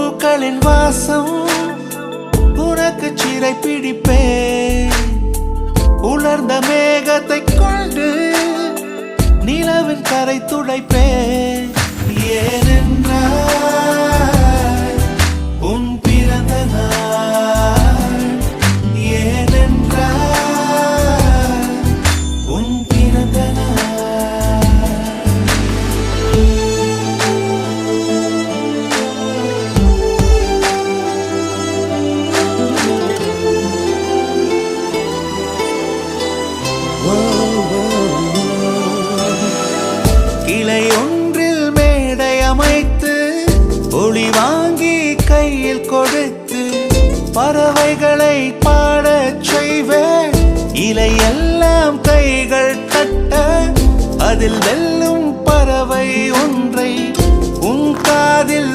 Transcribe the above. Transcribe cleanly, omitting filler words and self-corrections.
பூக்களின் வாசம் உனக்கு சிறை பிடிப்பேன். உலர்ந்த மேகத்தை கொண்டு நிலவின் கரை துடைப்பேன். ஏனென்றால் உன் பிறந்த நாள், ஏனென்றால் உன் பிறந்த நாள். கிளை ஒன்றில் மேடை அமைத்து ஒளி வாங்கி கையில் கொடுத்து பறவைகளை பாடச் செய்வேன். இலையெல்லாம் கைகள் தட்ட அதில் வெல்லும் பறவை ஒன்றை உன் காதில்